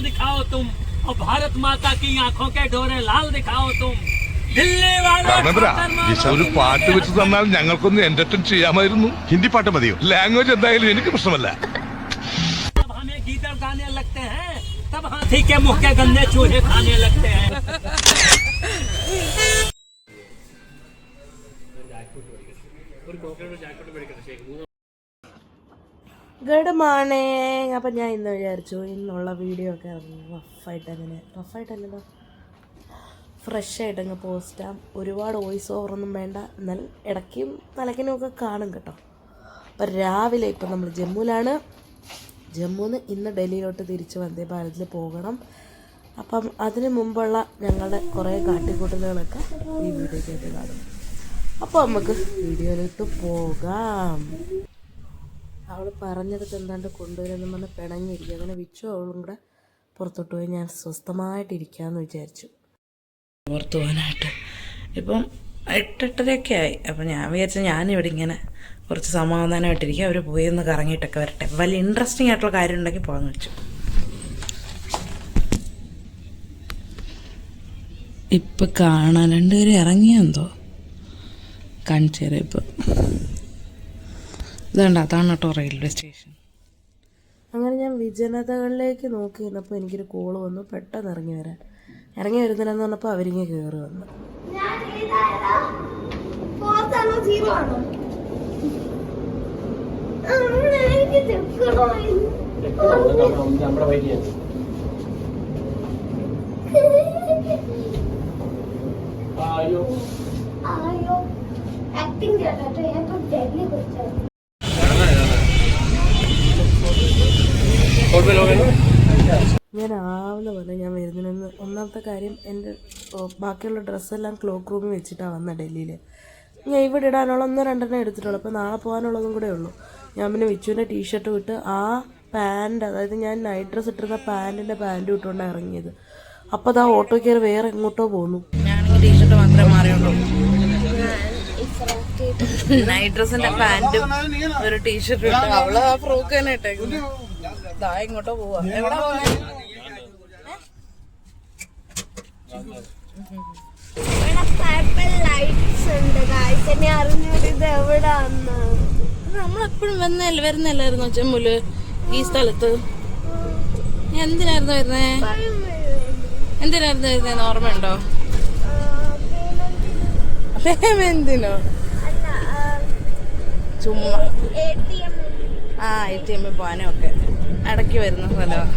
दिखाओ तुम और भारत माता की आंखों के डोरे लाल दिखाओ तुम दिल्ली वालों ഒരു പാട്ട് വെച്ച് തന്നാൽ ഞങ്ങൾക്കൊന്ന് എന്റർടൈൻ ചെയ്യാമായിരുന്നു. ഹിന്ദി പാട്ട് മതിയോ? ലാംഗ്വേജ് എന്തായാലും എനിക്ക് പ്രശ്നമല്ല. जब हमें गीदड़ गाने लगते हैं तब हाथी के मुंह के गंदे चूहे खाने लगते हैं. Good morning. അപ്പം ഞാൻ ഇന്ന് വിചാരിച്ചു ഇന്നുള്ള വീഡിയോ ഒക്കെ റഫായിട്ടല്ലല്ലോ ഫ്രഷ് ആയിട്ടങ്ങ് പോസ്റ്റാം. ഒരുപാട് വോയിസ് ഓവറൊന്നും വേണ്ട, എന്നാലും ഇടയ്ക്കും തലക്കിനുമൊക്കെ കാണും കേട്ടോ. അപ്പം രാവിലെ ഇപ്പം നമ്മൾ ജമ്മുവിലാണ്. ജമ്മുന്ന് ഇന്ന് ഡൽഹിയിലോട്ട് തിരിച്ച് വന്ദേ ഭാരതിൽ പോകണം. അപ്പം അതിന് മുമ്പുള്ള ഞങ്ങളുടെ കുറേ കാട്ടിക്കൂട്ടലുകളൊക്കെ ഈ വീഡിയോയ്ക്കായിട്ട് കാണും. അപ്പോൾ നമുക്ക് വീഡിയോയിലോട്ട് പോകാം. അവൾ പറഞ്ഞെടുത്ത് എന്താണ്ട് കൊണ്ടുവരുമെന്ന് പറഞ്ഞ് പിണങ്ങിയിരിക്കും. അങ്ങനെ വിച്ചു അവളും കൂടെ പുറത്തോട്ട് പോയി ഞാൻ സ്വസ്ഥമായിട്ടിരിക്കാമെന്ന് വിചാരിച്ചു. പുറത്തു പോകാനായിട്ട് ഇപ്പം 8-8:30 ആയി. അപ്പം ഞാൻ വിചാരിച്ചു ഞാനിവിടെ ഇങ്ങനെ കുറച്ച് സമാധാനമായിട്ടിരിക്കും. അവർ പോയി ഒന്ന് കറങ്ങിയിട്ടൊക്കെ വരട്ടെ. വലിയ ഇൻട്രസ്റ്റിംഗ് ആയിട്ടുള്ള കാര്യം ഉണ്ടെങ്കിൽ പോകാമെന്ന് വെച്ചു. ഇപ്പം കാണാൻ രണ്ടുപേരും ഇറങ്ങിയെന്തോ കാണിച്ചു തരാം. ഇപ്പം ഇതുണ്ട്, അതാണ് കേട്ടോ റെയിൽവേ സ്റ്റേഷൻ. അങ്ങനെ ഞാൻ വിജനതകളിലേക്ക് നോക്കി നിന്നപ്പോൾ എനിക്കൊരു കോള് വന്നു. പെട്ടെന്ന് ഇറങ്ങി വരുന്നില്ലെന്ന് പറഞ്ഞപ്പോൾ അവരിങ്ങനെ കയറി വന്നു. ഞാൻ രാവിലെ വന്ന് ഞാൻ വരുന്നതിന് ഒന്നാമത്തെ കാര്യം എൻ്റെ ബാക്കിയുള്ള ഡ്രസ്സെല്ലാം ക്ലോക്ക് റൂമിൽ വെച്ചിട്ടാണ് വന്നത് ഡൽഹിയിൽ. ഞാൻ ഇവിടെ ഇടാനുള്ള 1-2 എടുത്തിട്ടുള്ളൂ. അപ്പോൾ നാളെ പോകാനുള്ളതും കൂടെ ഉള്ളൂ. ഞാൻ പിന്നെ വിച്ചുവിൻ്റെ ടീഷർട്ട് വിട്ട് ആ പാൻറ്റ്, അതായത് ഞാൻ നൈറ്റ് ഡ്രസ്സ് ഇട്ടിരുന്ന പാൻറ്റിൻ്റെ പാൻറ്റ് ഇട്ടുകൊണ്ടാണ് ഇറങ്ങിയത്. അപ്പോൾ അത് ആ ഓട്ടോ കയറി വേറെ എങ്ങോട്ടോ പോകുന്നു. ഞാനെങ്കിൽ ടീഷർട്ട് മാത്രമേ മാറിയുള്ളൂ. നൈറ്റ് ഡ്രസ്സിൻ്റെ പാൻറ്റും ഒരു ടീഷർട്ട് ഇട്ട് അവള് ആ ഫ്രോക്ക് തന്നെ ഇട്ടേക്കുന്നു. ഇതാ ഇങ്ങോട്ടോ പോവാ. എവിടെ പോകുന്നത്? നമ്മളെപ്പോഴും വരുന്നല്ലായിരുന്നോ ജമ്മുല് ഈ സ്ഥലത്ത്? എന്തിനായിരുന്നു വരുന്നേന്ന് ഓർമ്മയുണ്ടോ? എന്തിനോ? ചുമ്മാ ATM പോകാനും ഒക്കെ ഇടയ്ക്ക് വരുന്ന സ്ഥലമാണ്.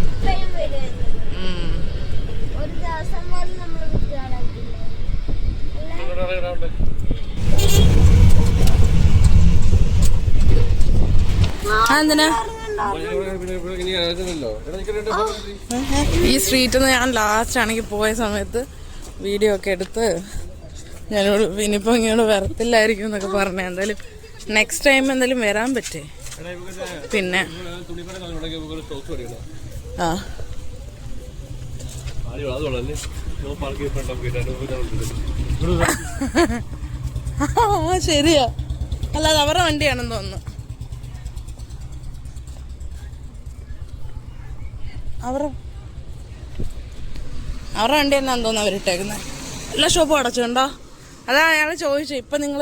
എന്തിനാ ഈ സ്ട്രീറ്റിൽ നിന്ന് ഞാൻ ലാസ്റ്റ് ആണെങ്കിൽ പോയ സമയത്ത് വീഡിയോ ഒക്കെ എടുത്ത് ഞാനോട് ഇനിയിപ്പോൾ ഇങ്ങോട്ട് വരത്തില്ലായിരിക്കും എന്നൊക്കെ പറഞ്ഞു. എന്തായാലും നെക്സ്റ്റ് ടൈം എന്തായാലും വരാൻ പറ്റേ. പിന്നെ ശരിയാ, അല്ലാതെ അവരുടെ വണ്ടിയാണെന്ന് തോന്നുന്നു. അവരുടെ വണ്ടി തന്നെയാന്ന് തോന്നുന്നു അവരിട്ടേക്കുന്നത്. എല്ലാ ഷോപ്പും അടച്ചുണ്ടോ? അതാ അയാൾ ചോദിച്ചു. ഇപ്പം നമ്മൾ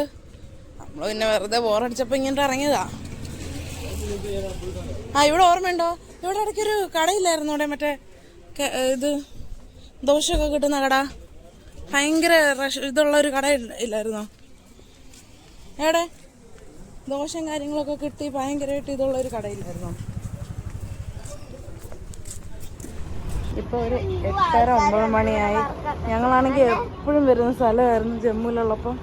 പിന്നെ വെറുതെ ബോറടിച്ചപ്പോൾ ഇങ്ങോട്ട് ഇറങ്ങിയതാ. ഇവിടെ ഓർമ്മയുണ്ടോ? ഇവിടെ ഇടയ്ക്കൊരു കടയില്ലായിരുന്നു ഇവിടെ, മറ്റേ ഇത് ദോശയൊക്കെ കിട്ടുന്ന കട, ഭയങ്കര ഇതുള്ളൊരു കട ഇല്ലായിരുന്നോ? എവിടെ ദോശയും കാര്യങ്ങളൊക്കെ കിട്ടി ഭയങ്കരമായിട്ട് ഇതുള്ളൊരു കടയില്ലായിരുന്നോ? ഇപ്പോൾ ഒരു 8-9 മണിയായി. ഞങ്ങളാണെങ്കിൽ എപ്പോഴും വരുന്ന സ്ഥലമായിരുന്നു ജമ്മുവിലുള്ളപ്പം.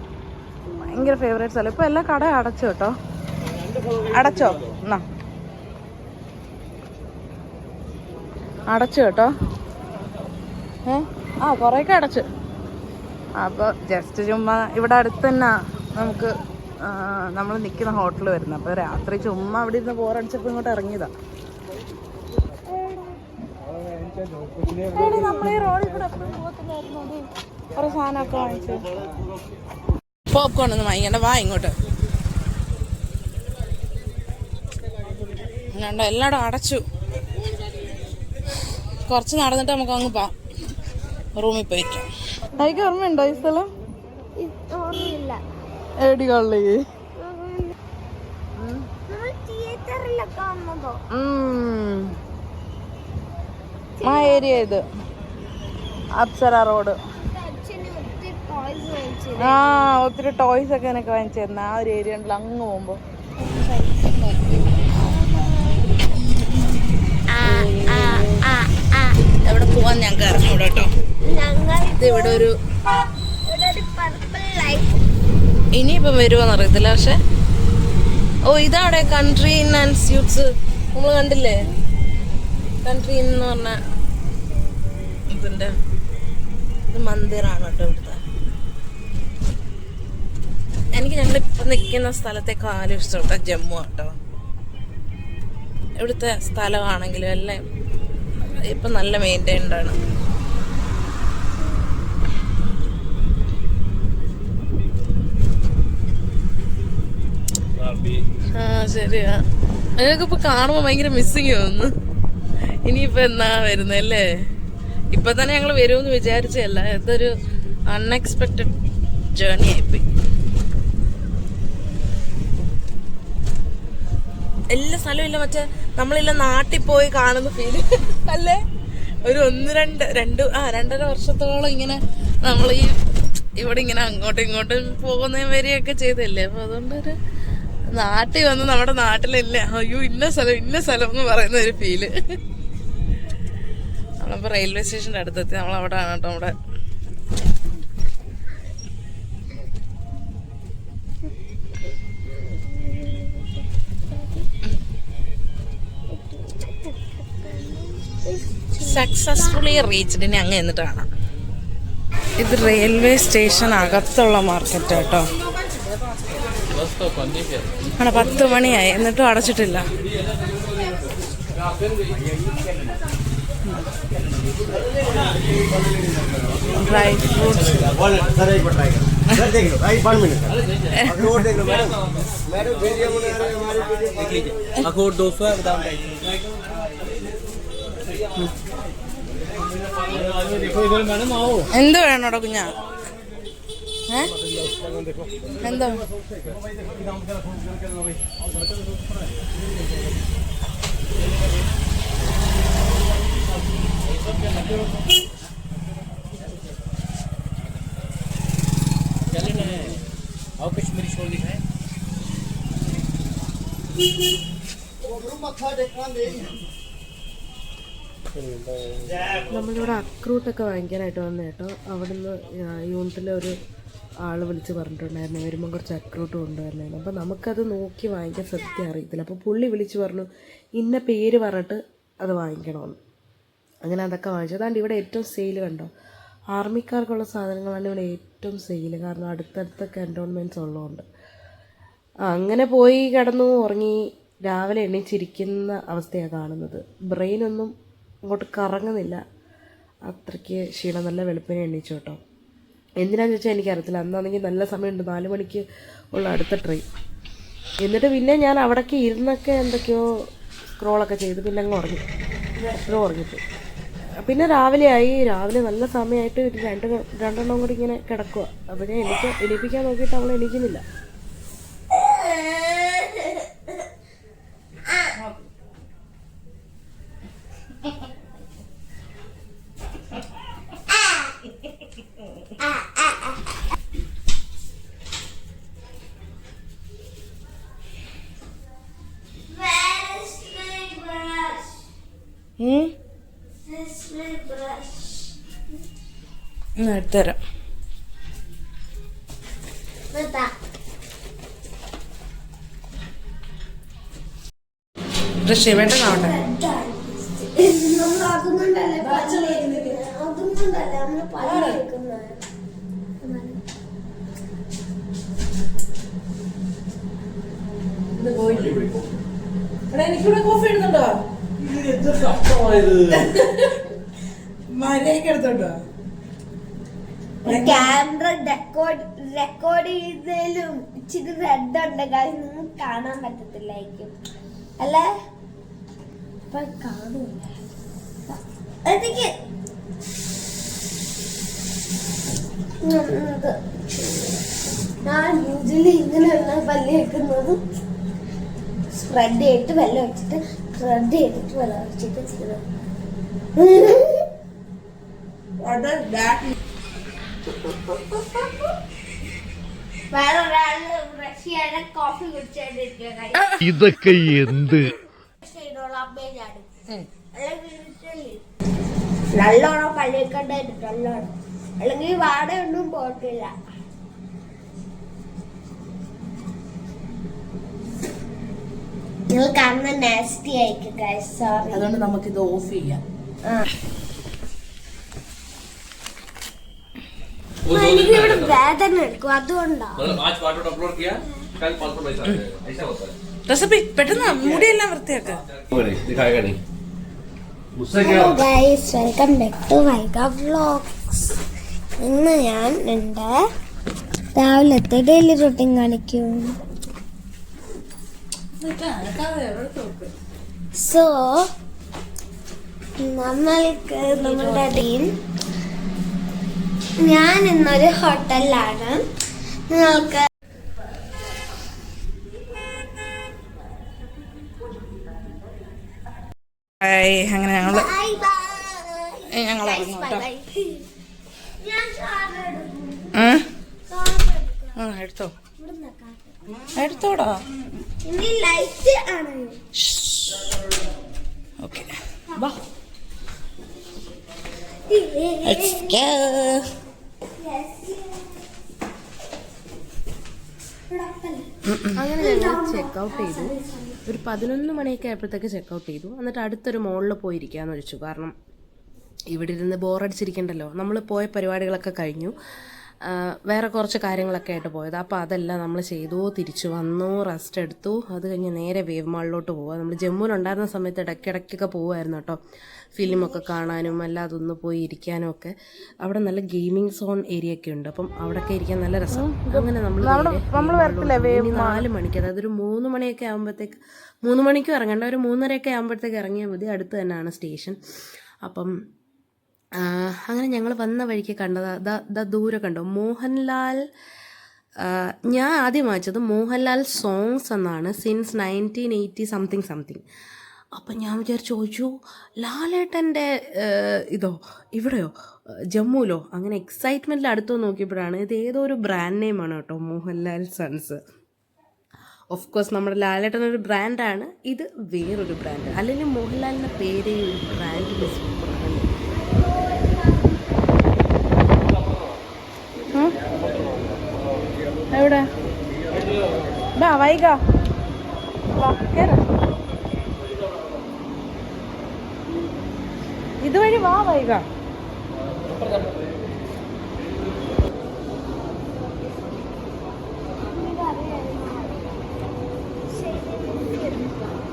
ഭയങ്കര ഫേവറേറ്റ് സ്ഥലം. ഇപ്പോൾ എല്ലാ കടയും അടച്ചു കേട്ടോ. അടച്ചോ? എന്നാ അടച്ചു കേട്ടോ. കുറേയൊക്കെ അടച്ചു. അപ്പോൾ ജസ്റ്റ് ചുമ്മാ ഇവിടെ അടുത്ത് തന്നെ നമുക്ക് നമ്മൾ നിൽക്കുന്ന ഹോട്ടൽ വരുന്നത്. അപ്പോൾ രാത്രി ചുമ്മാ അവിടെ ഇരുന്ന് ബോറടിച്ചപ്പോൾ ഇങ്ങോട്ട് ഇറങ്ങിയതാണ്. നമ്മൾ ഈ റോഡിൽ കൂടെ എപ്പോഴും പോകത്തില്ലായിരുന്നു. കുറേ സാധനമൊക്കെ വാങ്ങിച്ചു. പോപ്കോൺ ഒന്നും വാങ്ങിക്കണ്ട, വാ ഇങ്ങോട്ട്. അല്ലാണ്ട് എല്ലായിടും അടച്ചു. കുറച്ച് നടന്നിട്ട് നമുക്ക് അങ്ങ് പോവാം, റൂമിൽ പോയിരിക്കാം. ടൈക്ക് ഓർമ്മയുണ്ടോ ഈ സ്ഥലം? എവിടെയുള്ളേ? ആ ഏരിയ ഇത് അപ്സര റോഡ്. ആ ഒത്തിരി ടോയ്സ് ഒക്കെ എനിക്ക് വാങ്ങിച്ചു തരുന്ന ആ ഒരു ഏരിയ ഉണ്ടല്ലോ അങ്ങ് പോകുമ്പോ. എവിടെ പോവാൻ ഞങ്ങൾക്ക് അറിഞ്ഞൂടെ കേട്ടോ. ഇത് ഇവിടെ ഒരു ഇനിയിപ്പം വരുമോന്ന് അറിയത്തില്ല. പക്ഷെ ഓ ഇതവിടെ കൺട്രി ഇൻ ആൻഡ് സ്യൂട്ട്സ് നമ്മൾ കണ്ടില്ലേ? കൺട്രി ഇൻ എന്ന് പറഞ്ഞ ഇതിന്റെ ഇത് മന്ദിറാണ് കേട്ടോ ഇവിടുത്തെ. എനിക്ക് ഞങ്ങളിപ്പം നിൽക്കുന്ന സ്ഥലത്തേക്കാളും ഇഷ്ടം കേട്ടോ ജമ്മു കേട്ടോ. ഇവിടുത്തെ സ്ഥലമാണെങ്കിലും എല്ലാം ഇപ്പം നല്ല മെയിൻറ്റൈൻഡ് ആണ്. ആ ശരിയാ. ഞങ്ങൾക്ക് ഇപ്പൊ കാണുമ്പോ ഭയങ്കര മിസ്സിങ് തോന്നുന്നു. ഇനിയിപ്പോ എന്നാ വരുന്നല്ലേ? ഇപ്പൊ തന്നെ ഞങ്ങൾ വരുമെന്ന് വിചാരിച്ചല്ല. ഇതൊരു അൺഎക്സ്പെക്റ്റഡ് ജേർണി ആയിപ്പോയി. എല്ലാ സ്ഥലവും ഇല്ല മറ്റേ നമ്മളില്ല നാട്ടിൽ പോയി കാണുന്ന ഫീല് അല്ലേ? ഒരു 2-2.5 വർഷത്തോളം ഇങ്ങനെ നമ്മൾ ഈ ഇവിടെ ഇങ്ങനെ അങ്ങോട്ടും ഇങ്ങോട്ടും പോകുന്ന വരികയൊക്കെ ചെയ്തല്ലേ. അപ്പൊ അതുകൊണ്ടൊരു നാട്ടിൽ വന്ന് നമ്മുടെ നാട്ടിലില്ല അയ്യോ ഇന്ന സ്ഥലം എന്ന് പറയുന്ന ഒരു ഫീല്. നമ്മളിപ്പോ റെയിൽവേ സ്റ്റേഷന്റെ അടുത്തെത്തി. നമ്മളവിടെ ആണ് കേട്ടോ. നമ്മുടെ സക്സസ്ഫുള്ളി റീച്ച്ഡ്. ഇനി അങ്ങ് എന്നിട്ട് കാണാം. ഇത് റെയിൽവേ സ്റ്റേഷൻ അകത്തുള്ള മാർക്കറ്റ് കേട്ടോ. 10 മണിയായി എന്നിട്ടും അടച്ചിട്ടില്ല. ഡ്രൈ ഫ്രൂട്ട്സ് എന്ത് വേണോടോ കുഞ്ഞാ? എന്താ നമ്മളിവിടെ അക്രൂട്ടൊക്കെ വാങ്ങിക്കാനായിട്ട് വന്ന കേട്ടോ. അവിടുന്ന് യൂണിറ്റിലെ ഒരു ആൾ വിളിച്ച് പറഞ്ഞിട്ടുണ്ടായിരുന്നു വരുമ്പം കുറച്ച് അക്രൂട്ട് കൊണ്ടുവരണമായിരുന്നു. അപ്പം നമുക്കത് നോക്കി വാങ്ങിക്കാൻ സത്യം അറിയത്തില്ല. അപ്പോൾ പുള്ളി വിളിച്ച് പറഞ്ഞു ഇന്ന പേര് പറഞ്ഞിട്ട് അത് വാങ്ങിക്കണമെന്ന്. അങ്ങനെ അതൊക്കെ വാങ്ങിച്ചു. അതാണ്ട് ഇവിടെ ഏറ്റവും സെയിൽ കണ്ടോ, ആർമിക്കാർക്കുള്ള സാധനങ്ങളാണ് ഇവിടെ ഏറ്റവും സെയിൽ. കാരണം അടുത്തടുത്ത കൻ്റോൺമെൻറ്റ്സ് ഉള്ളതുകൊണ്ട്. അങ്ങനെ പോയി കിടന്നു ഉറങ്ങി രാവിലെ എണീച്ചിരിക്കുന്ന അവസ്ഥയാണ് കാണുന്നത്. ബ്രെയിനൊന്നും അങ്ങോട്ട് കറങ്ങുന്നില്ല, അത്രയ്ക്ക് ക്ഷീണം. നല്ല വെളുപ്പിനെ എണീച്ചു കേട്ടോ. എന്തിനാന്ന് ചോദിച്ചാൽ എനിക്കറിയത്തില്ല. അന്നാണെങ്കിൽ നല്ല സമയമുണ്ട്, 4 മണിക്ക് ഉള്ള അടുത്ത ട്രെയിൻ. എന്നിട്ട് പിന്നെ ഞാൻ അവിടേക്ക് ഇരുന്നൊക്കെ എന്തൊക്കെയോ സ്ക്രോളൊക്കെ ചെയ്ത് പിന്നെ അങ്ങ് ഉറങ്ങി. എപ്പോഴും ഉറങ്ങിപ്പോയി. പിന്നെ രാവിലെ നല്ല സമയമായിട്ട് രണ്ടെണ്ണം കൂടി ഇങ്ങനെ കിടക്കുക. അപ്പോൾ ഞാൻ എണീപ്പിക്കാൻ നോക്കിയിട്ട് അവൾ എണീക്കുന്നില്ല. എടുത്തരാം. ശിവേട്ടനാവട്ടെ. എനിക്കിവിടെ കോഫി ഇടുന്നുണ്ടോ? മര്യാദക്ക് എടുത്തോട്ടോ. ക്യാമറ റെക്കോർഡ് ചെയ്തതിലും ഇച്ചിരി റെഡ് ഉണ്ട് കാര്യം നിങ്ങൾക്ക് കാണാൻ പറ്റത്തില്ലായിരിക്കും അല്ലേ? ഇപ്പൊ കാണൂല. അതിക്ക് ഞാൻ യൂഷ്വലി ഇങ്ങനെയുള്ള പല്ല് വെക്കുന്നതും സ്പ്രെഡ് ചെയ്തിട്ട് വെള്ളം വെച്ചിട്ട് സ്പ്രെഡ് ചെയ്തിട്ട് വെള്ളം വെച്ചിട്ട് ചെയ്തത്. വേറെ ഒരാള് റഷ്യയുടെ കോഫി കുടിച്ചോണ്ടിരിക്കുക. ഇതൊക്കെ എന്ത് നല്ലോണം പള്ളിക്കണ്ടായിട്ട് നല്ലോണം, അല്ലെങ്കിൽ വാടകയൊന്നും പോട്ടില്ല. നിങ്ങൾ കാണുന്ന നാസ്റ്റി ആയിരിക്കും ഗൈസ്, സോറി. അതുകൊണ്ട് നമുക്കിത് ഓഫ് ചെയ്യാം. എനിക്ക് ഇവിടെ വേദന എടുക്കും, അതുകൊണ്ടാ. റെസിപ്പി പെട്ടെന്ന് മുടിയെല്ലാം വൃത്തിയാക്ക. Guys, welcome back to Vaiga vlogs. ഇന്ന് ഞാൻ എൻ്റെ രാവിലത്തെ ഡെയിലി റൂട്ടീൻ കാണിക്കും. സോ നമ്മൾക്ക് നമ്മുടെ ടീം, ഞാൻ ഇന്നൊരു ഹോട്ടലിലാണ്. നിങ്ങൾക്ക് അങ്ങനെ ഞങ്ങള് ഞങ്ങൾ എടുത്തോ എടുത്തോടാ. ലൈറ്റ് ആണ്. ഓക്കെ വാ. അങ്ങനെ ഞങ്ങൾ ചെക്കൗട്ട് ചെയ്തു. ഒരു 11 മണിയൊക്കെ ആയപ്പോഴത്തേക്ക് ചെക്കൗട്ട് ചെയ്തു. എന്നിട്ട് അടുത്തൊരു മോളിൽ പോയിരിക്കാന്ന് വെച്ചു. കാരണം ഇവിടെ ഇരുന്ന് ബോറടിച്ചിരിക്കണ്ടല്ലോ. നമ്മൾ പോയ പരിപാടികളൊക്കെ കഴിഞ്ഞു. വേറെ കുറച്ച് കാര്യങ്ങളൊക്കെ ആയിട്ട് പോയത്. അപ്പോൾ അതെല്ലാം നമ്മൾ ചെയ്തു, തിരിച്ചു വന്നു, റെസ്റ്റ് എടുത്തു. അത് കഴിഞ്ഞ് നേരെ വേവ് മാളിലോട്ട് പോവുക. നമ്മൾ ജമ്മുവിലുണ്ടായിരുന്ന സമയത്ത് ഇടയ്ക്കിടയ്ക്കൊക്കെ പോകുമായിരുന്നു കേട്ടോ, ഫിലിമൊക്കെ കാണാനും അല്ലാതെ ഒന്ന് പോയി ഇരിക്കാനും ഒക്കെ. അവിടെ നല്ല ഗെയിമിംഗ് സോൺ ഏരിയ ഒക്കെ ഉണ്ട്. അപ്പം അവിടെയൊക്കെ ഇരിക്കാൻ നല്ല രസം. അങ്ങനെ നമ്മൾ 4 മണിക്ക്, അതായത് ഒരു 3 മണിയൊക്കെ ആകുമ്പോഴത്തേക്ക്, 3 മണിക്കും ഇറങ്ങേണ്ട, ഒരു 3:30 ആകുമ്പോഴത്തേക്ക് ഇറങ്ങിയാൽ മതി. അടുത്ത് തന്നെയാണ് സ്റ്റേഷൻ. അപ്പം അങ്ങനെ ഞങ്ങൾ വന്ന വഴിക്ക് കണ്ടത് ദൂരെ കണ്ടോ മോഹൻലാൽ. ഞാൻ ആദ്യം വായിച്ചത് മോഹൻലാൽ സോങ്സ് എന്നാണ്, സിൻസ് 1980 സംതിങ്. അപ്പം ഞാൻ ചോദിച്ചു ലാലേട്ടൻ്റെ ഇതോ ഇവിടെയോ ജമ്മുവിലോ. അങ്ങനെ എക്സൈറ്റ്മെൻറ്റിൽ അടുത്തോ നോക്കിയപ്പോഴാണ് ഇത് ഏതോ ഒരു ബ്രാൻഡ് നെയിമാണ് കേട്ടോ, മോഹൻലാൽ സൺസ്. ഓഫ് കോഴ്സ് നമ്മുടെ ലാലേട്ടനൊരു ബ്രാൻഡാണ്, ഇത് വേറൊരു ബ്രാൻഡ്. അല്ലെങ്കിൽ മോഹൻലാലിൻ്റെ പേര് ബ്രാൻഡിൻ്റെ സൂപ്പറാണ്. എവിടെ വൈക ഇതുവഴി വാ വൈക.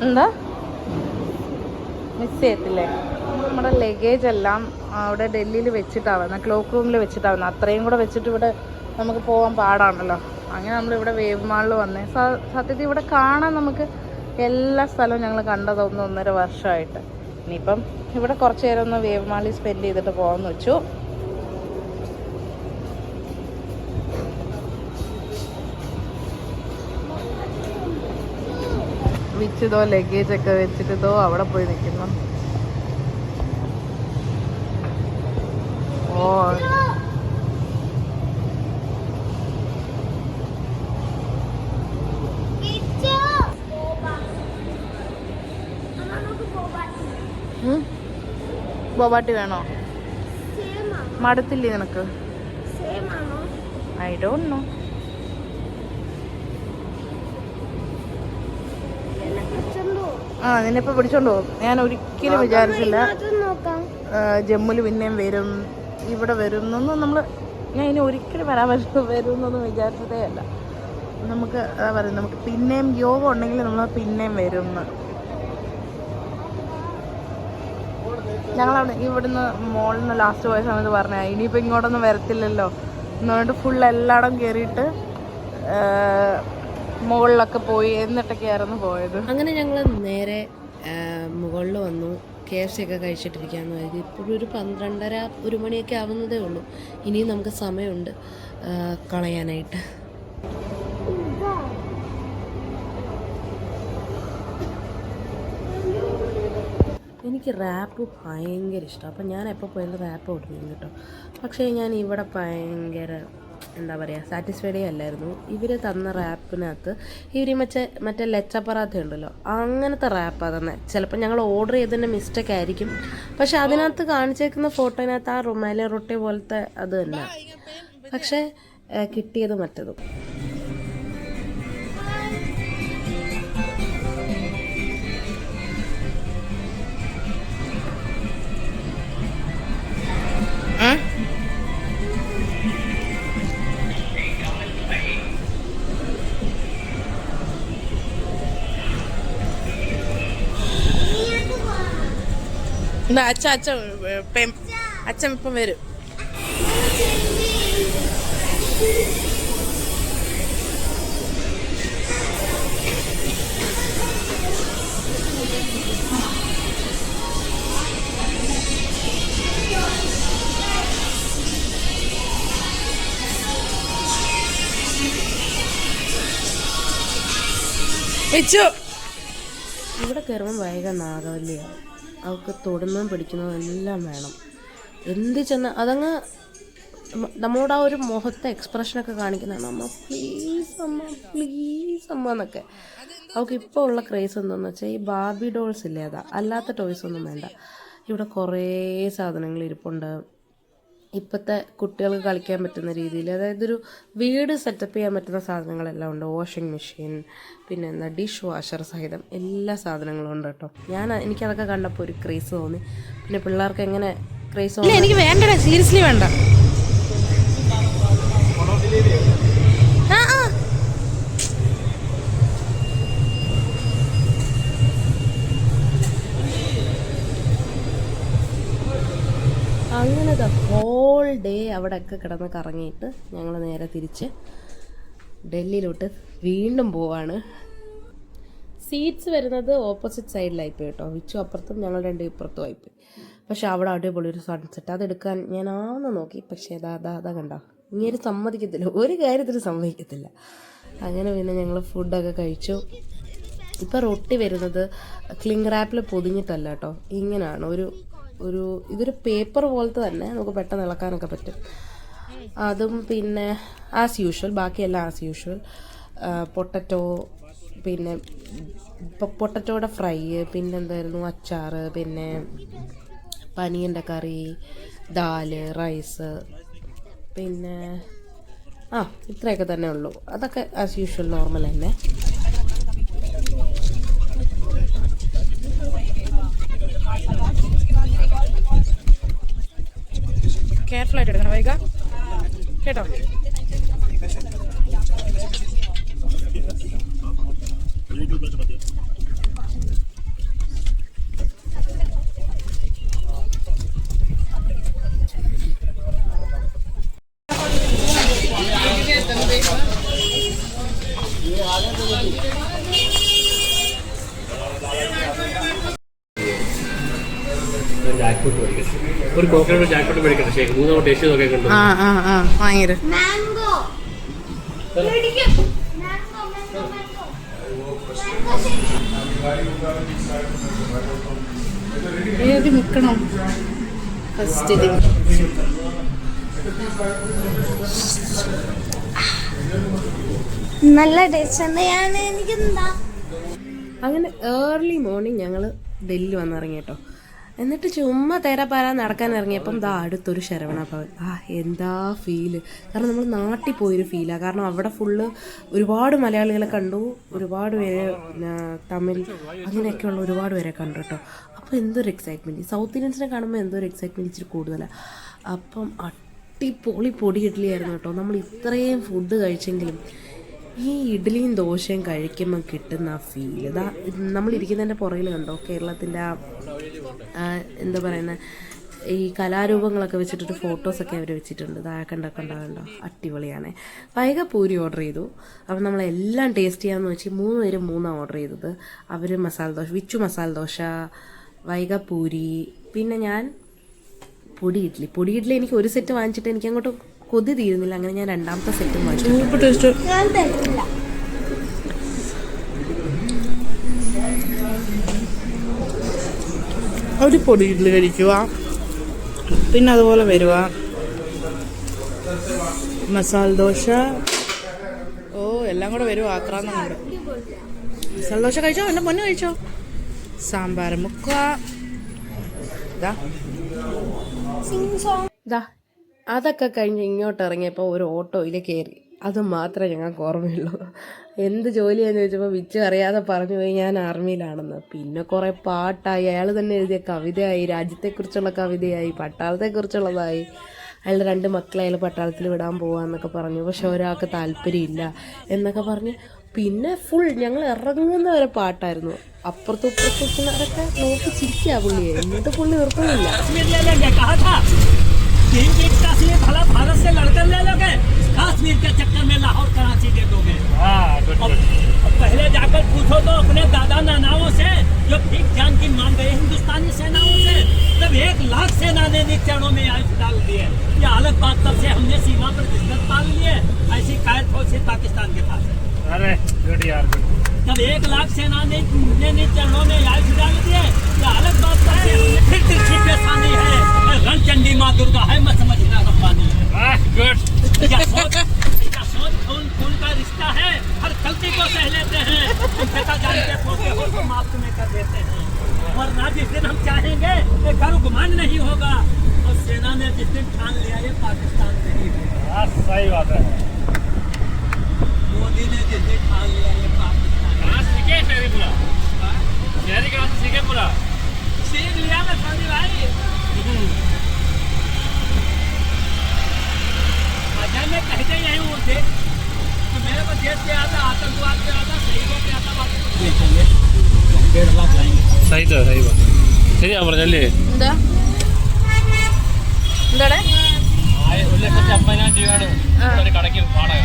എന്താ മിസ് ചെയ്യത്തില്ലേ? നമ്മുടെ ലഗേജ് എല്ലാം അവിടെ ഡൽഹിയിൽ വെച്ചിട്ടാവുന്നത്, ക്ലോക്ക് റൂമിൽ വെച്ചിട്ടാവുന്നത്. അത്രയും കൂടെ വെച്ചിട്ട് ഇവിടെ നമുക്ക് പോകാൻ പാടാണല്ലോ. അങ്ങനെ നമ്മളിവിടെ വേവ് മാളിൽ വന്നേ. സത്യത്തിൽ ഇവിടെ കാണാൻ നമുക്ക് എല്ലാ സ്ഥലവും ഞങ്ങൾ കണ്ടത് 1.5 വർഷമായിട്ട്. ഇനിയിപ്പം ഇവിടെ കുറച്ച് നേരം ഒന്ന് വേവ് മാളിൽ സ്പെൻഡ് ചെയ്തിട്ട് പോകാമെന്ന് വെച്ചു. വിച്ചിതോ ലഗേജൊക്കെ വെച്ചിട്ടിതോ അവിടെ പോയി നിൽക്കുന്നു. ഓ ബോബാട്ടി വേണോ? മടുത്തില്ലേ നിനക്ക്? I don't know. നിന്നിപ്പോൾ പിടിച്ചോണ്ട് പോകും. ഞാൻ ഒരിക്കലും വിചാരിച്ചില്ല ജമ്മുവിൽ പിന്നെയും വരും, ഇവിടെ വരും എന്നൊന്നും ഞാൻ ഇനി ഒരിക്കലും വരുമെന്നൊന്നും വിചാരിച്ചതേ അല്ല. നമുക്ക് അതാ പറയുന്നത്, നമുക്ക് പിന്നെയും യോഗം ഉണ്ടെങ്കിൽ നമ്മൾ പിന്നെയും വരും എന്ന്. ഞങ്ങളവിടെ ഇവിടുന്ന് മോളിൽ നിന്ന് ലാസ്റ്റ് പോയ സമയത്ത് പറഞ്ഞ ഇനിയിപ്പോൾ ഇങ്ങോട്ടൊന്നും വരത്തില്ലല്ലോ എന്നുകൊണ്ട് ഫുൾ എല്ലായിടം കയറിയിട്ട് മുകളിലൊക്കെ പോയി എന്നിട്ടൊക്കെയായിരുന്നു പോയത്. അങ്ങനെ ഞങ്ങൾ നേരെ മുകളിൽ വന്നു. KFC ഒക്കെ കഴിച്ചിട്ടിരിക്കാമെന്ന് കരുതി. ഇപ്പോഴും ഒരു 12:30 1 മണിയൊക്കെ ആവുന്നതേ ഉള്ളൂ. ഇനിയും നമുക്ക് സമയമുണ്ട് കളയാനായിട്ട്. എനിക്ക് റാപ്പ് ഭയങ്കര ഇഷ്ടമാണ്. അപ്പം ഞാൻ എപ്പോൾ പോയാലും റാപ്പ് ഓർഡർ ചെയ്യും കേട്ടോ. പക്ഷേ ഞാൻ ഇവിടെ ഭയങ്കര എന്താ പറയുക സാറ്റിസ്ഫൈഡേ അല്ലായിരുന്നു. ഇവർ തന്ന റാപ്പിനകത്ത് ഇവർ മറ്റേ ലച്ച പറാത്ത ഉണ്ടല്ലോ, അങ്ങനത്തെ റാപ്പാണ് തന്നെ. ചിലപ്പോൾ ഞങ്ങൾ ഓർഡർ ചെയ്തതിൻ്റെ മിസ്റ്റേക്ക് ആയിരിക്കും. പക്ഷെ അതിനകത്ത് കാണിച്ചേക്കുന്ന ഫോട്ടോയിനകത്ത് ആ റുമാലിയ റൊട്ടി പോലത്തെ അത് തന്നെ, പക്ഷേ കിട്ടിയത് മറ്റതും. അച്ഛൻ ഇപ്പം വരും. ഇവിടെ കയറുമ്പോൾ വേഗം നാഗവല്ലിയാണ്. അവൾക്ക് തൊടുന്നതും പിടിക്കുന്നതും എല്ലാം വേണം. എന്ത് ചെന്ന് അതങ്ങ് നമ്മളോട് ആ ഒരു മുഖത്തെ എക്സ്പ്രഷനൊക്കെ കാണിക്കുന്നതാണ്, അമ്മ പ്ലീസ് അമ്മ എന്നൊക്കെ. അവൾക്ക് ഇപ്പോൾ ഉള്ള ക്രേസ് എന്താണെന്ന് വെച്ചാൽ ഈ ബാർബി ഡോൾസ് ഇല്ലേ, അല്ലാത്ത ടോയ്സ് ഒന്നും വേണ്ട. ഇവിടെ കുറേ സാധനങ്ങൾ ഇരിപ്പുണ്ട്. ഇപ്പോഴത്തെ കുട്ടികൾക്ക് കളിക്കാൻ പറ്റുന്ന രീതിയിൽ, അതായത് ഒരു വീട് സെറ്റപ്പ് ചെയ്യാൻ പറ്റുന്ന സാധനങ്ങളെല്ലാം ഉണ്ട്. വാഷിംഗ് മെഷീൻ, പിന്നെ എന്താ ഡിഷ് വാഷർ സഹിതം എല്ലാ സാധനങ്ങളും ഉണ്ട് കേട്ടോ. എനിക്കതൊക്കെ കണ്ടപ്പോൾ ഒരു ക്രേസ് തോന്നി. പിന്നെ പിള്ളേർക്ക് എങ്ങനെ ക്രേസ് തോന്നി? എനിക്ക് വേണ്ട, സീരിയസ്ലി വേണ്ട. അങ്ങനെ ഹോൾ ഡേ അവിടെയൊക്കെ കിടന്ന് കറങ്ങിയിട്ട് ഞങ്ങൾ നേരെ തിരിച്ച് ഡൽഹിയിലോട്ട് വീണ്ടും പോവാണ്. സീറ്റ്സ് വരുന്നത് ഓപ്പോസിറ്റ് സൈഡിലായിപ്പോയി കേട്ടോ. വിച്ചു അപ്പുറത്തും ഞങ്ങൾ രണ്ടും ഇപ്പുറത്തും ആയിപ്പോയി. പക്ഷെ അവിടെ അടിപൊളി ഒരു സൺസെറ്റ്, അതെടുക്കാൻ ഞാൻ നോക്കി. പക്ഷേ അതാ കണ്ടോ, ഇങ്ങനെ സമ്മതിക്കത്തില്ല, ഒരു കാര്യത്തിൽ സമ്മതിക്കത്തില്ല. അങ്ങനെ പിന്നെ ഞങ്ങൾ ഫുഡൊക്കെ കഴിച്ചു. ഇപ്പം റൊട്ടി വരുന്നത് ക്ലിംഗ് റാപ്പിൽ പൊതിഞ്ഞിട്ടല്ല കേട്ടോ, ഇങ്ങനെയാണ് ഇതൊരു പേപ്പർ പോലത്തെ തന്നെ, നമുക്ക് പെട്ടെന്ന് ഇളക്കാനൊക്കെ പറ്റും. അതും പിന്നെ ആസ് യൂഷ്വൽ, ബാക്കിയെല്ലാം ആസ് യൂഷ്വൽ. പൊട്ടറ്റോ, പിന്നെ പൊട്ടറ്റോയുടെ ഫ്രൈ, പിന്നെന്തായിരുന്നു അച്ചാറ്, പിന്നെ പനീറിൻ്റെ കറി, ദാല്, റൈസ്, പിന്നെ ഇത്രയൊക്കെ തന്നെ ഉള്ളൂ. അതൊക്കെ ആസ് യൂഷ്വൽ നോർമൽ തന്നെ. കെയർഫുള്ളായിട്ട് എടുക്കണം വൈക കേട്ടോ. ഒരു കോക്കനട്ട് ജാക്ക്ഫ്രൂട്ട് മേടിക്കട്ടെ ഷേക്ക്, മൂന്നാമത് ടേസ്റ്റ് നോക്കാൻ കണ്ടു. ഭയങ്കര ഏത് നിൽക്കണോ ഫസ്റ്റ് ഇത് നല്ല ടേസ്റ്റ് തന്നെയാണ്. എനിക്കെന്താ അങ്ങനെ ഏർലി മോർണിംഗ് ഞങ്ങൾ ഡൽഹി വന്നിറങ്ങി കേട്ടോ. എന്നിട്ട് ചുമ്മാ തേരാപ്പാരാ നടക്കാൻ ഇറങ്ങിയപ്പം അടുത്തൊരു ശരവണ ഭവൻ. എന്താ ഫീല്, കാരണം നമ്മൾ നാട്ടിൽ പോയൊരു ഫീലാണ്. കാരണം അവിടെ ഫുള്ള് ഒരുപാട് മലയാളികളെ കണ്ടു, ഒരുപാട് പേര് തമിഴ് അങ്ങനെയൊക്കെയുള്ള ഒരുപാട് പേരെ കണ്ടു കേട്ടോ. അപ്പോൾ എന്തൊരു എക്സൈറ്റ്മെൻറ്റ്, സൗത്ത് ഇന്ത്യൻസിനെ കാണുമ്പോൾ എന്തൊരു എക്സൈറ്റ്മെൻറ്റ് ഇച്ചിരി കൂടുതലാണ്. അപ്പം അടിപൊളി പൊടി ഇഡ്ഡലിയായിരുന്നു കേട്ടോ. നമ്മൾ ഇത്രയും ഫുഡ് കഴിച്ചെങ്കിലും ഈ ഇഡ്ഡലിയും ദോശയും കഴിക്കുമ്പോൾ കിട്ടുന്ന ആ ഫീൽ, നമ്മളിരിക്കുന്നതിൻ്റെ പുറകിൽ കണ്ടോ കേരളത്തിൻ്റെ എന്താ പറയുന്നത് ഈ കലാരൂപങ്ങളൊക്കെ വെച്ചിട്ടൊരു ഫോട്ടോസൊക്കെ അവർ വെച്ചിട്ടുണ്ട്. കണ്ടോ അടിപൊളിയാണ്. വൈക പൂരി ഓർഡർ ചെയ്തു. അപ്പം നമ്മളെല്ലാം ടേസ്റ്റ് ചെയ്യാമെന്ന് വെച്ച് 3 പേരും 3 ഓർഡർ ചെയ്തത്. അവർ മസാല ദോശ, വിച്ചു മസാല ദോശ വൈഗ പൂരി, പിന്നെ ഞാൻ പൊടി ഇഡ്ഡലി എനിക്ക് ഒരു സെറ്റ് വാങ്ങിച്ചിട്ട് എനിക്ക് അങ്ങോട്ട് കൊതി തീരുന്നില്ല. അങ്ങനെ ഞാൻ രണ്ടാമത്തെ സെറ്റ് വാങ്ങിച്ചു. ഞാൻ തരില്ല. ഒരു പൊടി ഇഡ്ഡലി കഴിക്കുക, പിന്നെ അതുപോലെ വരുക മസാല ദോശ. ഓ എല്ലാം കൂടെ വരുക ആക്രാന്നുണ്ട്. മസാല ദോശ കഴിച്ചോ, എൻ്റെ പൊന്ന് കഴിച്ചോ. സാമ്പാർ മുക്ക ഇതാ അതൊക്കെ കഴിഞ്ഞ് ഇങ്ങോട്ട് ഇറങ്ങിയപ്പോൾ ഒരു ഓട്ടോയിൽ കയറി. അത് മാത്രമേ ഞങ്ങൾക്ക് ഓർമ്മയുള്ളൂ. എന്ത് ജോലിയാന്ന് ചോദിച്ചപ്പോൾ വിച്ച് അറിയാതെ പറഞ്ഞു പോയി ഞാൻ ആർമിയിലാണെന്ന്. പിന്നെ കുറേ പാട്ടായി, അയാൾ തന്നെ എഴുതിയ കവിതയായി, രാജ്യത്തെക്കുറിച്ചുള്ള കവിതയായി, പട്ടാളത്തെക്കുറിച്ചുള്ളതായി. അയാളുടെ 2 മക്കളെ അയാൾ പട്ടാളത്തിൽ വിടാൻ പോവാന്നൊക്കെ പറഞ്ഞു. പക്ഷെ ഒരാൾക്ക് താല്പര്യമില്ല എന്നൊക്കെ പറഞ്ഞ് പിന്നെ ഫുൾ ഞങ്ങൾ ഇറങ്ങുന്ന വരെ പാട്ടായിരുന്നു. അപ്പുറത്തും ഇപ്പുറത്തുള്ളവരൊക്കെ നോക്കി ചിരിക്കുക പുള്ളിയെ. എന്നിട്ട് പുള്ളി നിർത്തുന്നില്ല. भारत से लड़कर ले लोगे, कश्मीर के चक्कर में लाहौर कराची दे दोगे। पहले जाकर पूछो तो अपने दादा नानाओं से जो भीख जान की मांग गए हिंदुस्तानी सेनाओं से। तब 1 लाख सेना ने चरणों में आयुष डाल दिए। ये अलग बात, तब से हमने सीमा पर दिक्कत पाल लिए। ऐसी कायद फौज से पाकिस्तान के पास। अरे गुड यार, तब 1 लाख सेना ने चरणों में आयुष डाल दिए। ये अलग बात, तब से हमने फिर तिरछी पेशानी है। रणचंडी माँ दुर्गा है, मैं समझना रब्बानी है। गुड। क्या सोच खून का रिश्ता है, हर गलती को सह लेते हैं। पिता जानते सोते हो तो माफ तुम्हें कर देते हैं। वरना जिस दिन हम चाहेंगे कि करो गुमान नहीं होगा, और सेना ने जिस दिन ठान लिया ये पाकिस्तान नहीं होगा। सही बात है। मोदी ने जिस दिन ठान लिया ये पाकिस्तान। कहाँ सीखे शहरी पूरा? शहरी कहाँ से सीखे पूरा? सीख लिया मैं सानी भाई। अजय में कहते यही हूँ थे तो मेरे को देश पे आता, आतंकवाद पे आता, शहीदों पे आता, बात बेचेंगे 1.5 लाख लाएंगे। सही तो सही बात ശരിയാ പറഞ്ഞല്ലേ. എന്താ എന്താടെ ഒരു 1,50,000 രൂപയാണ് ഒരു കടയ്ക്ക് വാടക.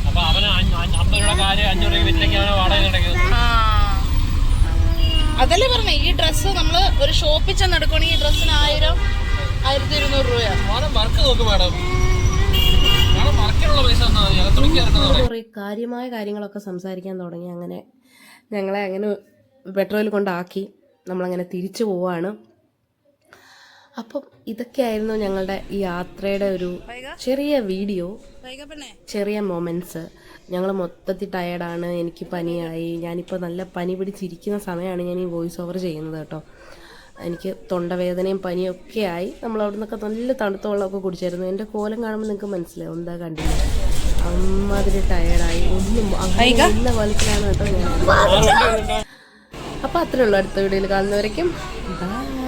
അപ്പൊ അവന് 50 രൂപയുടെ കാര്യം 500 രൂപ വിറ്റിലേക്കാണ് വാടക കിടക്കുന്നത്. അതല്ലേ പറഞ്ഞേ, ഈ ഡ്രസ്സ് നമ്മള് ഒരു ഷോപ്പിൽ ചെന്ന് എടുക്കുകയാണെങ്കിൽ ഈ ഡ്രസ്സിന് 1000-1200 രൂപയാണ്. വർക്ക് നോക്ക് മാഡം, വർക്കിനുള്ള പൈസ തുണിക്ക് കുറേ കാര്യമായ കാര്യങ്ങളൊക്കെ സംസാരിക്കാൻ തുടങ്ങി. അങ്ങനെ ഞങ്ങളെ അങ്ങനെ പെട്രോൾ കൊണ്ടാക്കി നമ്മളങ്ങനെ തിരിച്ചു പോവാണ്. അപ്പം ഇതൊക്കെയായിരുന്നു ഞങ്ങളുടെ ഈ യാത്രയുടെ ഒരു ചെറിയ വീഡിയോ, ചെറിയ മൊമെൻറ്റ്സ്. ഞങ്ങൾ മൊത്തത്തിൽ ടയേർഡാണ്, എനിക്ക് പനിയായി. ഞാനിപ്പോൾ നല്ല പനി പിടിച്ചിരിക്കുന്ന സമയമാണ് ഞാൻ ഈ വോയിസ് ഓവർ ചെയ്യുന്നത് കേട്ടോ. എനിക്ക് തൊണ്ടവേദനയും പനിയൊക്കെ ആയി. നമ്മളവിടെ നിന്നൊക്കെ നല്ല തണുത്ത വെള്ളമൊക്കെ കുടിച്ചായിരുന്നു. എൻ്റെ കോലം കാണുമ്പോൾ നിങ്ങൾക്ക് മനസ്സിലാവും, എന്താ കണ്ടില്ല, അമ്മാതിരി ടയേർഡായി. ഒന്നും അങ്ങനെ നല്ല കോലത്തിലാണ് കേട്ടോ ഞാൻ. അപ്പോൾ അത്രേ ഉള്ളൂ. അടുത്ത വീഡിയോയിൽ കാണുന്നവരേക്കും ബൈ.